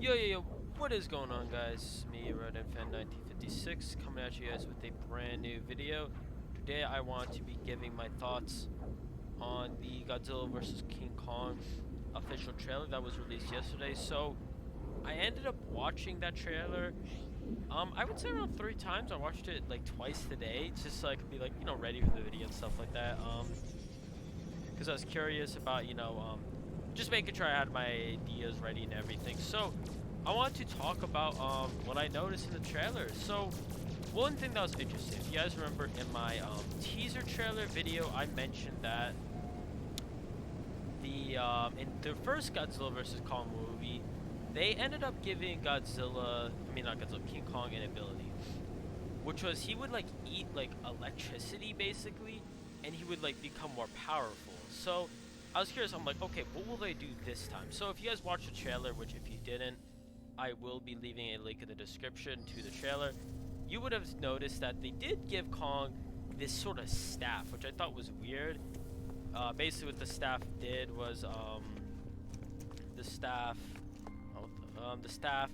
Yo, what is going on, guys? Me, RedFan1956, coming at you guys with a brand new video. Today I want to be giving my thoughts on the Godzilla vs. King Kong official trailer that was released yesterday. So, I ended up watching that trailer, I would say around 3 times. I watched it like twice today, just so I could be like, ready for the video and stuff like that. Because I was curious about, just making sure I had my ideas ready and everything. So, I want to talk about what I noticed in the trailer. So, one thing that was interesting, if you guys remember in my teaser trailer video, I mentioned that in the first Godzilla vs. Kong movie, they ended up giving not Godzilla, King Kong an ability, which was he would like eat like electricity basically, and he would like become more powerful. So I was curious. I'm like, okay, what will they do this time? So if you guys watched the trailer, which if you didn't, I will be leaving a link in the description to the trailer. You would have noticed that they did give Kong this sort of staff, which I thought was weird. Basically, what the staff did was the staff, the staff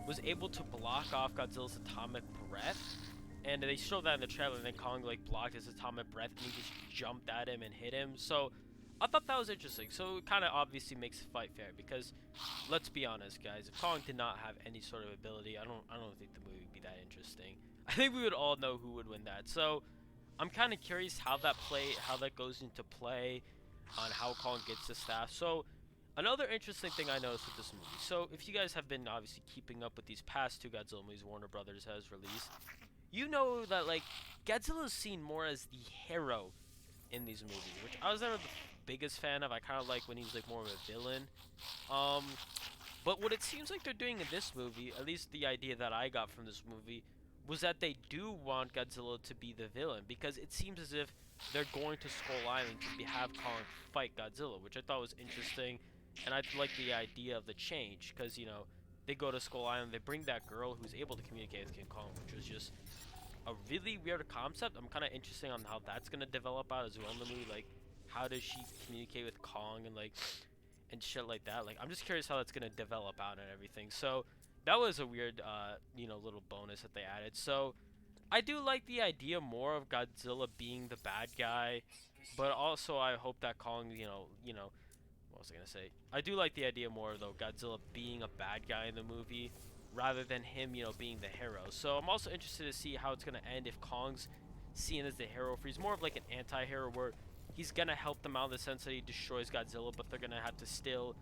was able to block off Godzilla's atomic breath, and they showed that in the trailer. And then Kong like blocked his atomic breath, and he just jumped at him and hit him. So I thought that was interesting. So it kind of obviously makes the fight fair because, let's be honest, guys, if Kong did not have any sort of ability, I don't think the movie would be that interesting. I think we would all know who would win that. So I'm kind of curious how that goes into play, on how Kong gets the staff. So another interesting thing I noticed with this movie. So if you guys have been obviously keeping up with these past two Godzilla movies Warner Brothers has released, you know that like Godzilla is seen more as the hero in these movies, which I was never the biggest fan of. I kind of like when he's like more of a villain. Um, but what it seems like they're doing in this movie, at least the idea that I got from this movie, was that they do want Godzilla to be the villain, because it seems as if they're going to Skull Island to have Kong fight Godzilla, which I thought was interesting, and I like the idea of the change, because they go to Skull Island, they bring that girl who's able to communicate with King Kong, which was just a really weird concept. I'm kind of interested on how that's gonna develop out as well in the movie, like how does she communicate with Kong and like and shit like that. Like I'm just curious how that's gonna develop out and everything. So that was a weird, little bonus that they added. So I do like the idea more of Godzilla being the bad guy, but also I hope that Kong, what was I gonna say? I do like the idea more though, Godzilla being a bad guy in the movie, rather than him, being the hero. So I'm also interested to see how it's gonna end if Kong's seen as the hero, if he's more of like an anti-hero where he's gonna help them out in the sense that he destroys Godzilla, but they're gonna have to still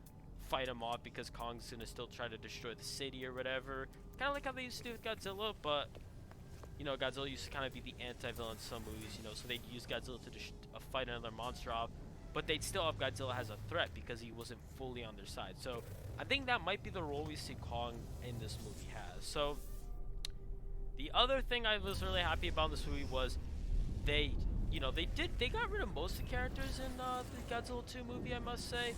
fight him off because Kong's gonna still try to destroy the city or whatever. Kind of like how they used to do with Godzilla, but Godzilla used to kind of be the anti-villain in some movies, so they'd use Godzilla to fight another monster off, but they'd still have Godzilla as a threat because he wasn't fully on their side. So I think that might be the role we see Kong in this movie has. So the other thing I was really happy about in this movie was they, they got rid of most of the characters in the Godzilla 2 movie, I must say.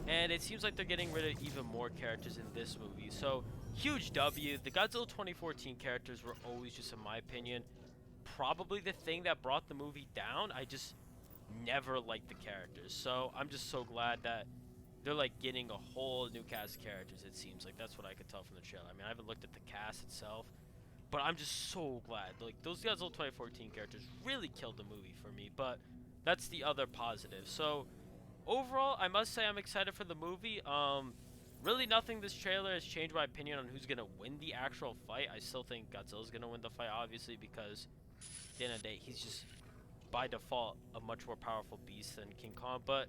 And it seems like they're getting rid of even more characters in this movie. So, huge W. The Godzilla 2014 characters were always, just in my opinion, probably the thing that brought the movie down. I just never liked the characters. So, I'm just so glad that they're like getting a whole new cast of characters, it seems like. That's what I could tell from the trailer. I mean, I haven't looked at the cast itself, but I'm just so glad. Like, those Godzilla 2014 characters really killed the movie for me, but that's the other positive. So, overall, I must say I'm excited for the movie. Really nothing this trailer has changed my opinion on who's gonna win the actual fight. I still think Godzilla's gonna win the fight, obviously, because at the end of the day, he's just by default a much more powerful beast than King Kong. But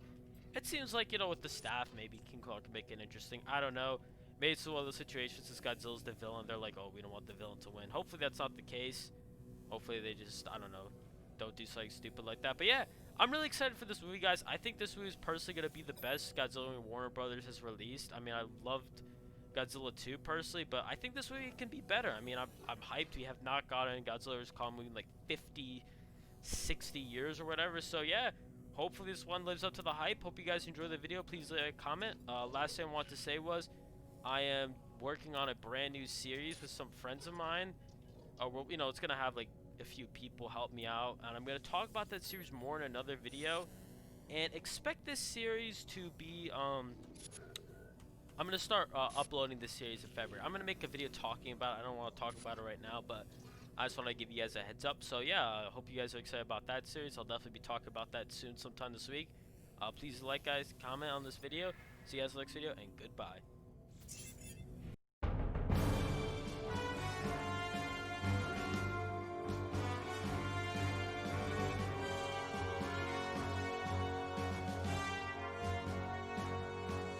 it seems like, with the staff, maybe King Kong can make it interesting. I don't know. Maybe it's one of those situations since Godzilla's the villain, they're like, oh, we don't want the villain to win. Hopefully that's not the case. Hopefully they just, I don't know, don't do something stupid like that. But yeah, I'm really excited for this movie, guys. I think this movie is personally going to be the best Godzilla movie Warner Brothers has released. I mean, I loved Godzilla 2 personally, but I think this movie can be better. I mean, I'm hyped. We have not gotten Godzilla vs. Kong movie in like 50, 60 years or whatever. So yeah, hopefully this one lives up to the hype. Hope you guys enjoy the video. Please comment. Last thing I want to say was I am working on a brand new series with some friends of mine. It's going to have like a few people help me out, and I'm going to talk about that series more in another video, and expect this series to be I'm gonna start uploading this series in February. I'm gonna make a video talking about it. I don't want to talk about it right now, but I just want to give you guys a heads up. So yeah, I hope you guys are excited about that series. I'll definitely be talking about that soon, sometime this week. Please like, guys, comment on this video. See you guys in the next video, and goodbye.